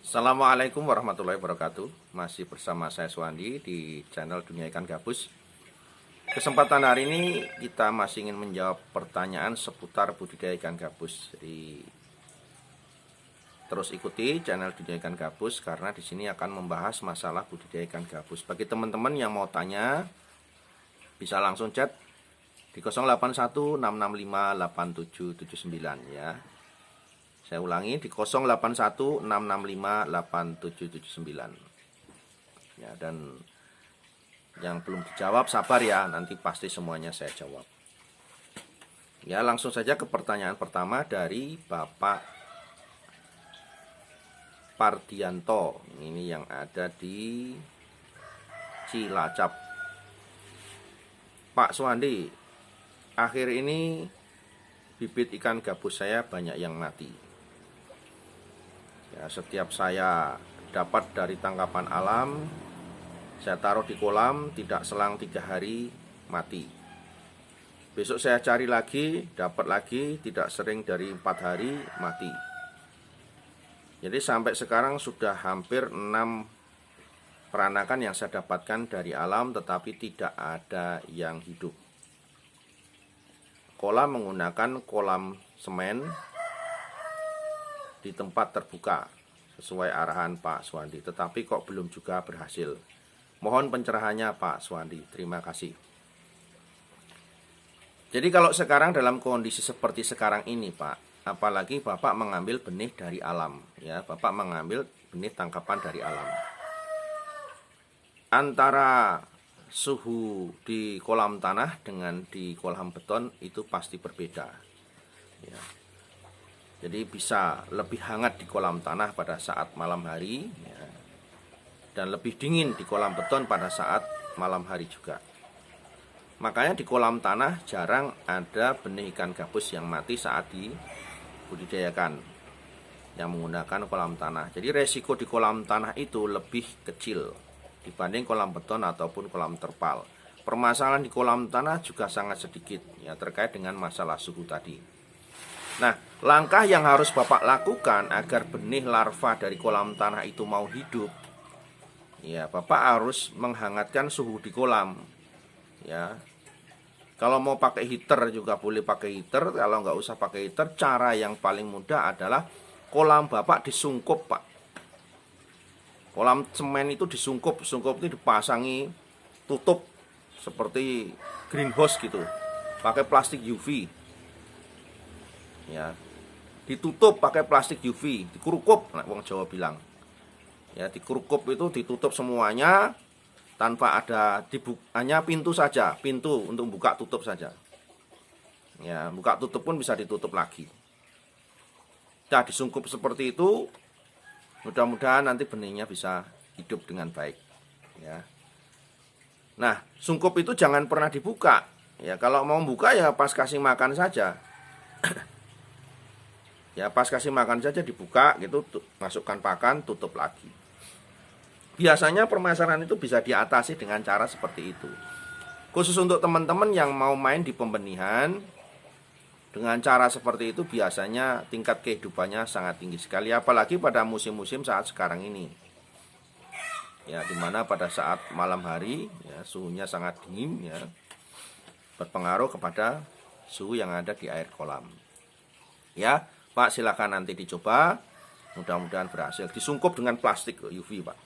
Assalamualaikum warahmatullahi wabarakatuh. Masih bersama saya Suwandi di channel Dunia Ikan Gabus. Kesempatan hari ini kita masih ingin menjawab pertanyaan seputar budidaya ikan gabus. Jadi terus ikuti channel Dunia Ikan Gabus karena di sini akan membahas masalah budidaya ikan gabus. Bagi teman-teman yang mau tanya bisa langsung chat di 0816658779 ya. Saya ulangi di 0816658779. Ya, dan yang belum dijawab sabar ya, nanti pasti semuanya saya jawab. Ya, langsung saja ke pertanyaan pertama dari Bapak Pardianto. Ini yang ada di Cilacap. Pak Suwandi, akhir ini bibit ikan gabus saya banyak yang mati. Ya, setiap saya dapat dari tangkapan alam, saya taruh di kolam, tidak selang 3 hari mati. Besok saya cari lagi, dapat lagi, tidak sering dari 4 hari mati. Jadi sampai sekarang sudah hampir 6 peranakan yang saya dapatkan dari alam, tetapi tidak ada yang hidup. Kolam menggunakan kolam semen di tempat terbuka sesuai arahan Pak Suwandi, tetapi kok belum juga berhasil. Mohon pencerahannya Pak Suwandi, terima kasih. Jadi kalau sekarang dalam kondisi seperti sekarang ini Pak, apalagi Bapak mengambil benih dari alam ya, Bapak mengambil benih tangkapan dari alam. Antara suhu di kolam tanah dengan di kolam beton itu pasti berbeda ya. Jadi bisa lebih hangat di kolam tanah pada saat malam hari ya, dan lebih dingin di kolam beton pada saat malam hari juga. Makanya di kolam tanah jarang ada benih ikan gabus yang mati saat dibudidayakan yang menggunakan kolam tanah. Jadi resiko di kolam tanah itu lebih kecil dibanding kolam beton ataupun kolam terpal. Permasalahan di kolam tanah juga sangat sedikit ya, terkait dengan masalah suhu tadi. Nah, langkah yang harus Bapak lakukan agar benih larva dari kolam tanah itu mau hidup, ya Bapak harus menghangatkan suhu di kolam. Ya, kalau mau pakai heater juga boleh pakai heater. Kalau nggak usah pakai heater, cara yang paling mudah adalah kolam Bapak disungkup Pak. Kolam semen itu disungkup, sungkup itu dipasangi tutup seperti greenhouse gitu, pakai plastik UV. Ya, ditutup pakai plastik UV, dikurukup, nah wong Jawa bilang. Ya, dikurukup itu ditutup semuanya tanpa ada hanya pintu saja, pintu untuk buka tutup saja. Ya, buka tutup pun bisa ditutup lagi. Nah, disungkup seperti itu, mudah-mudahan nanti benihnya bisa hidup dengan baik. Ya. Nah, sungkup itu jangan pernah dibuka. Ya, kalau mau buka ya pas kasih makan saja. Ya pas kasih makan saja dibuka gitu, masukkan pakan, tutup lagi. Biasanya permasalahan itu bisa diatasi dengan cara seperti itu. Khusus untuk teman-teman yang mau main di pembenihan, dengan cara seperti itu biasanya tingkat kehidupannya sangat tinggi sekali. Apalagi pada musim-musim saat sekarang ini. Ya, dimana pada saat malam hari ya, suhunya sangat dingin ya, berpengaruh kepada suhu yang ada di air kolam. Ya, Pak silakan nanti dicoba, mudah-mudahan berhasil. Disungkup dengan plastik UV Pak.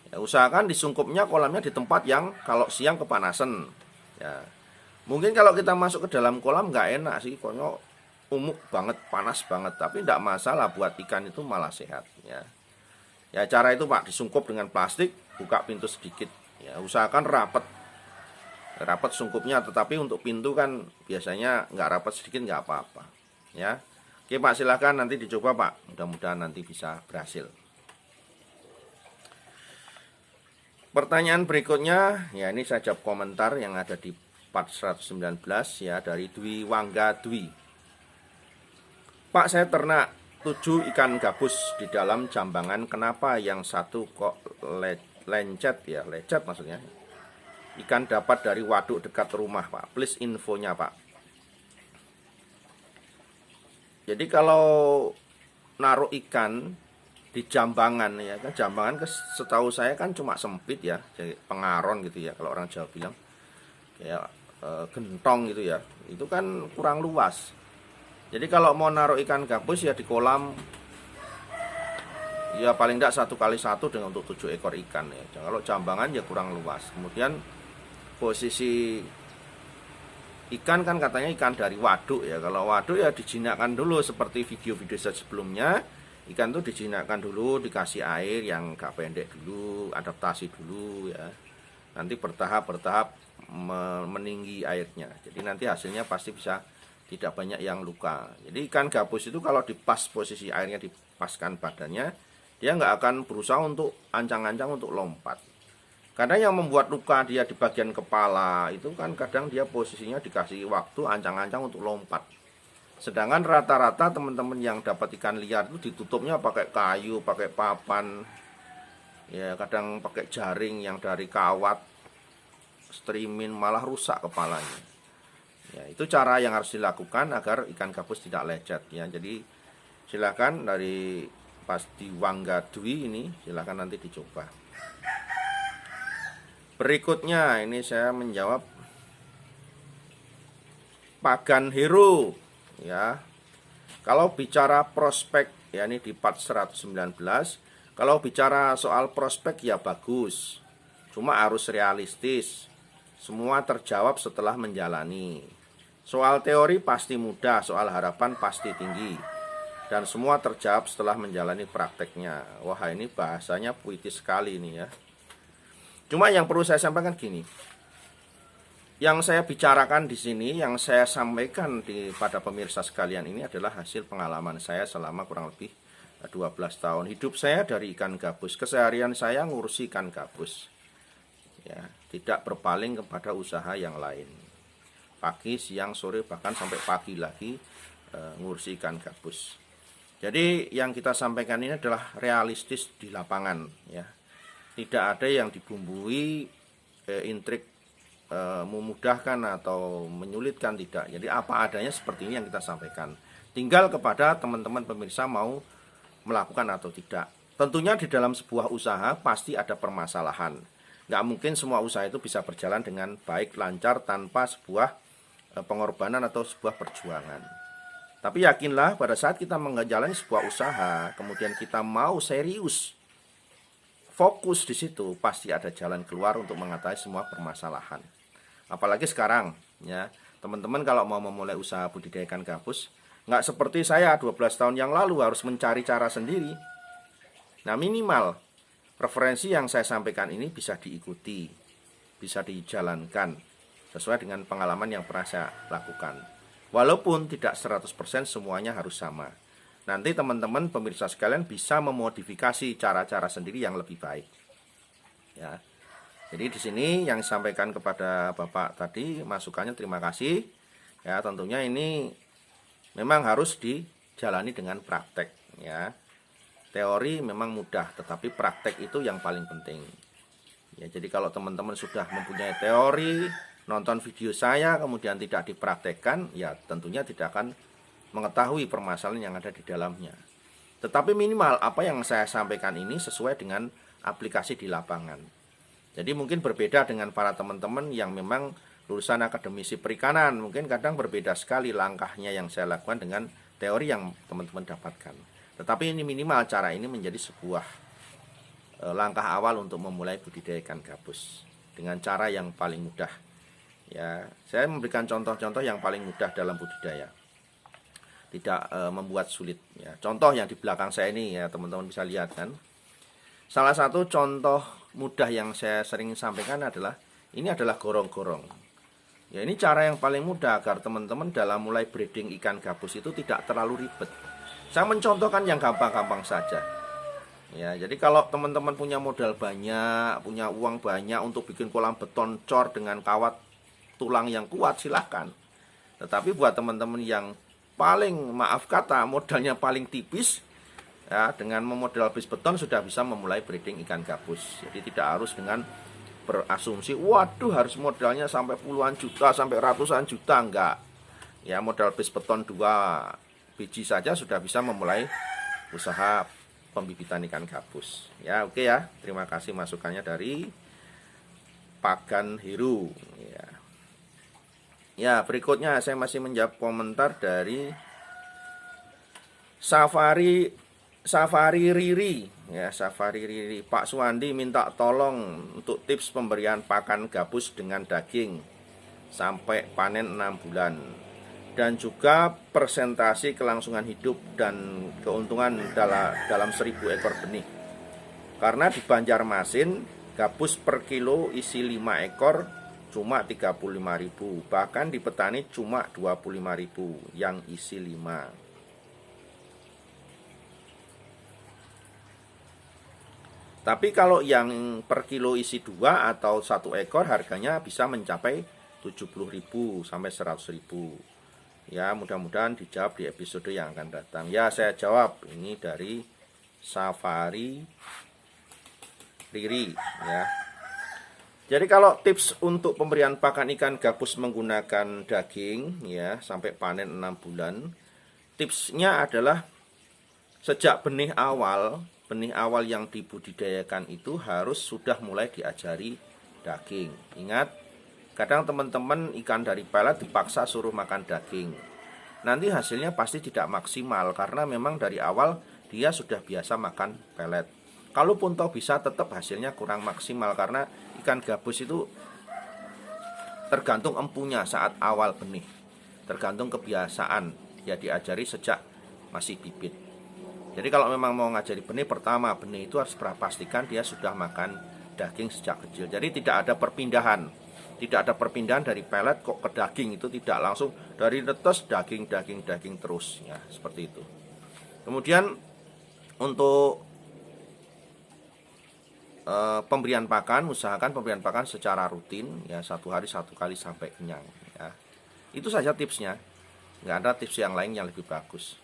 Ya, usahakan disungkupnya kolamnya di tempat yang kalau siang kepanasan. Ya, mungkin kalau kita masuk ke dalam kolam nggak enak sih, konyol umuk banget, panas banget. Tapi tidak masalah, buat ikan itu malah sehat. Ya, ya cara itu Pak, disungkup dengan plastik, buka pintu sedikit. Ya, usahakan rapat sungkupnya, tetapi untuk pintu kan biasanya nggak rapat sedikit nggak apa-apa. Ya. Oke Pak, silahkan nanti dicoba Pak, mudah-mudahan nanti bisa berhasil. Pertanyaan berikutnya, ya ini saya jawab komentar yang ada di 419 ya, dari Dwi Wangga Dwi. Pak, saya ternak 7 ikan gabus di dalam jambangan, kenapa yang satu kok lecet ya, lecet maksudnya. Ikan dapat dari waduk dekat rumah Pak, please infonya Pak. Jadi kalau naruh ikan di di Jambangan ya kan. Jambangan setahu saya kan cuma sempit ya, jadi pengaron gitu ya kalau orang Jawa bilang, kayak gentong gitu ya, itu kan kurang luas. Jadi kalau mau naruh ikan gabus ya di kolam ya paling tidak 1x1 dengan untuk 7 ekor ikan ya. Kalau Jambangan ya kurang luas. Kemudian posisi ikan kan katanya ikan dari waduk ya. Kalau waduk ya dijinakkan dulu seperti video-video sebelumnya. Ikan tuh dijinakkan dulu, dikasih air yang gak pendek dulu, adaptasi dulu ya. Nanti bertahap meninggi airnya. Jadi nanti hasilnya pasti bisa tidak banyak yang luka. Jadi ikan gabus itu kalau dipas posisi airnya, dipaskan badannya, dia nggak akan berusaha untuk ancang-ancang untuk lompat. Karena yang membuat luka dia di bagian kepala itu kan kadang dia posisinya dikasih waktu ancang-ancang untuk lompat. Sedangkan rata-rata teman-teman yang dapat ikan liar itu ditutupnya pakai kayu, pakai papan, ya kadang pakai jaring yang dari kawat, streaming, malah rusak kepalanya. Ya, itu cara yang harus dilakukan agar ikan gabus tidak lecet ya. Jadi silakan dari pas di Wanggadui ini silakan nanti dicoba. Berikutnya ini saya menjawab Pagan Hero ya. Kalau bicara prospek ya, ini di part 119. Kalau bicara soal prospek ya bagus, cuma harus realistis. Semua terjawab setelah menjalani. Soal teori pasti mudah, soal harapan pasti tinggi, dan semua terjawab setelah menjalani prakteknya. Wah, ini bahasanya puitis sekali ini ya. Cuma yang perlu saya sampaikan gini, yang saya bicarakan di sini, yang saya sampaikan pada pemirsa sekalian ini adalah hasil pengalaman saya selama kurang lebih 12 tahun. Hidup saya dari ikan gabus, keseharian saya ngurusi ikan gabus. Ya, tidak berpaling kepada usaha yang lain. Pagi, siang, sore, bahkan sampai pagi lagi ngurusi ikan gabus. Jadi yang kita sampaikan ini adalah realistis di lapangan ya. Tidak ada yang dibumbui intrik memudahkan atau menyulitkan, tidak. Jadi apa adanya seperti ini yang kita sampaikan. Tinggal kepada teman-teman pemirsa mau melakukan atau tidak. Tentunya di dalam sebuah usaha pasti ada permasalahan. Nggak mungkin semua usaha itu bisa berjalan dengan baik, lancar, tanpa sebuah pengorbanan atau sebuah perjuangan. Tapi yakinlah pada saat kita menjalani sebuah usaha, kemudian kita mau serius, fokus di situ, pasti ada jalan keluar untuk mengatasi semua permasalahan. Apalagi sekarang, ya teman-teman kalau mau memulai usaha budidaya ikan gabus, nggak seperti saya 12 tahun yang lalu harus mencari cara sendiri. Nah minimal referensi yang saya sampaikan ini bisa diikuti, bisa dijalankan sesuai dengan pengalaman yang pernah saya lakukan. Walaupun tidak 100% semuanya harus sama. Nanti teman-teman pemirsa sekalian bisa memodifikasi cara-cara sendiri yang lebih baik. Ya. Jadi di sini yang disampaikan kepada Bapak tadi masukannya terima kasih. Ya, tentunya ini memang harus dijalani dengan praktek ya. Teori memang mudah, tetapi praktek itu yang paling penting. Ya, jadi kalau teman-teman sudah mempunyai teori, nonton video saya kemudian tidak dipraktekkan, ya tentunya tidak akan mengetahui permasalahan yang ada di dalamnya. Tetapi minimal apa yang saya sampaikan ini sesuai dengan aplikasi di lapangan. Jadi mungkin berbeda dengan para teman-teman yang memang lulusan akademisi perikanan. Mungkin kadang berbeda sekali langkahnya yang saya lakukan dengan teori yang teman-teman dapatkan. Tetapi ini minimal cara ini menjadi sebuah langkah awal untuk memulai budidaya ikan gabus dengan cara yang paling mudah. Ya, saya memberikan contoh-contoh yang paling mudah dalam budidaya. Tidak membuat sulit ya. Contoh yang di belakang saya ini ya teman-teman bisa lihat kan. Salah satu contoh mudah yang saya sering sampaikan adalah ini adalah gorong-gorong. Ya, ini cara yang paling mudah agar teman-teman dalam mulai breeding ikan gabus itu tidak terlalu ribet. Saya mencontohkan yang gampang-gampang saja. Ya, jadi kalau teman-teman punya modal banyak, punya uang banyak untuk bikin kolam beton cor dengan kawat tulang yang kuat, silahkan. Tetapi buat teman-teman yang paling, maaf kata, modalnya paling tipis, ya, dengan memodal base beton sudah bisa memulai breeding ikan gabus. Jadi tidak harus dengan berasumsi, waduh harus modalnya sampai puluhan juta, sampai ratusan juta, enggak. Ya, modal base beton 2 biji saja sudah bisa memulai usaha pembibitan ikan gabus. Ya, oke ya. Terima kasih masukannya dari Pagan Heru. Ya. Ya, berikutnya saya masih menjawab komentar dari Safari Riri. Ya, Safari Riri. Pak Suwandi minta tolong untuk tips pemberian pakan gabus dengan daging sampai panen 6 bulan. Dan juga persentase kelangsungan hidup dan keuntungan dalam 1000 ekor benih. Karena di Banjarmasin gabus per kilo isi 5 ekor cuma 35.000, bahkan di petani cuma 25.000 yang isi 5. Tapi kalau yang per kilo isi 2 atau 1 ekor harganya bisa mencapai 70.000 sampai 100.000. Ya, mudah-mudahan dijawab di episode yang akan datang. Ya, saya jawab ini dari Safari Riri ya. Jadi kalau tips untuk pemberian pakan ikan gabus menggunakan daging ya sampai panen 6 bulan, tipsnya adalah sejak benih awal yang dibudidayakan itu harus sudah mulai diajari daging. Ingat, kadang teman-teman ikan dari pelet dipaksa suruh makan daging. Nanti hasilnya pasti tidak maksimal karena memang dari awal dia sudah biasa makan pelet. Kalaupun toh bisa, tetap hasilnya kurang maksimal karena ikan gabus itu tergantung empunya saat awal benih. Tergantung kebiasaan, ya diajari sejak masih bibit. Jadi kalau memang mau ngajari benih, pertama benih itu harus pastikan dia sudah makan daging sejak kecil. Jadi tidak ada perpindahan. Tidak ada perpindahan dari pelet kok ke daging, itu tidak langsung dari netes daging terus ya, seperti itu. Kemudian untuk pemberian pakan, usahakan pemberian pakan secara rutin ya, 1 hari 1 kali sampai kenyang ya. Itu saja tipsnya. Nggak ada tips yang lain yang lebih bagus.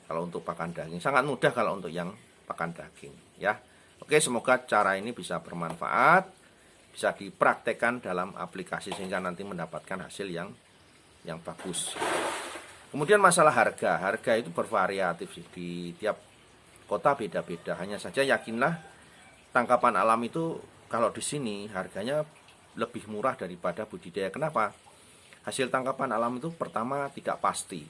Kalau untuk pakan daging sangat mudah kalau untuk yang pakan daging ya. Oke, semoga cara ini bisa bermanfaat, bisa dipraktekkan dalam aplikasi sehingga nanti mendapatkan hasil yang bagus. Kemudian masalah harga itu bervariatif sih, di tiap kota beda-beda. Hanya saja yakinlah tangkapan alam itu kalau di sini harganya lebih murah daripada budidaya. Kenapa? Hasil tangkapan alam itu pertama tidak pasti.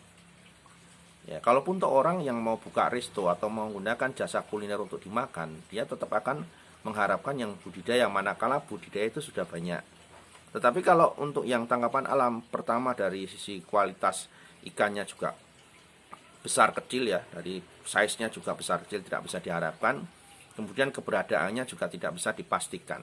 Ya, kalaupun untuk orang yang mau buka resto atau mau menggunakan jasa kuliner untuk dimakan, dia tetap akan mengharapkan yang budidaya, manakala budidaya itu sudah banyak. Tetapi kalau untuk yang tangkapan alam, pertama dari sisi kualitas ikannya juga besar kecil ya, dari size-nya juga besar kecil tidak bisa diharapkan. Kemudian keberadaannya juga tidak bisa dipastikan.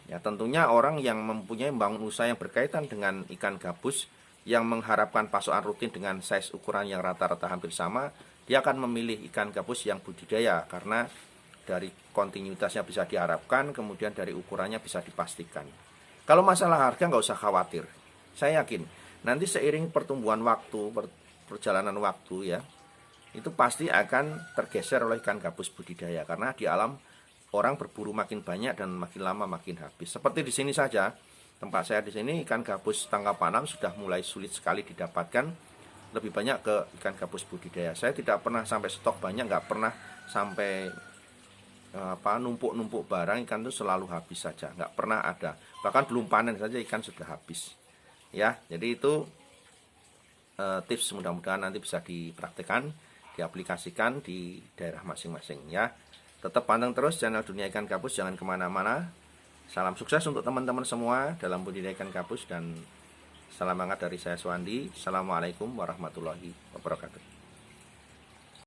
Ya, tentunya orang yang mempunyai membangun usaha yang berkaitan dengan ikan gabus yang mengharapkan pasokan rutin dengan size ukuran yang rata-rata hampir sama, dia akan memilih ikan gabus yang budidaya karena dari kontinuitasnya bisa diharapkan, kemudian dari ukurannya bisa dipastikan. Kalau masalah harga nggak usah khawatir. Saya yakin nanti seiring pertumbuhan waktu, perjalanan waktu ya, itu pasti akan tergeser oleh ikan gabus budidaya karena di alam orang berburu makin banyak dan makin lama makin habis. Seperti di sini saja, tempat saya di sini ikan gabus tangkapan alam sudah mulai sulit sekali didapatkan, lebih banyak ke ikan gabus budidaya. Saya tidak pernah sampai stok banyak, nggak pernah sampai numpuk-numpuk barang, ikan itu selalu habis saja, nggak pernah ada. Bahkan belum panen saja ikan sudah habis. Ya, jadi itu tips, mudah-mudahan nanti bisa dipraktikkan, diaplikasikan di daerah masing-masing ya. Tetap pantang terus channel Dunia Ikan Gabus, jangan kemana-mana. Salam sukses untuk teman-teman semua dalam budidaya ikan gabus dan salam hangat dari saya Suwandi. Assalamualaikum warahmatullahi wabarakatuh.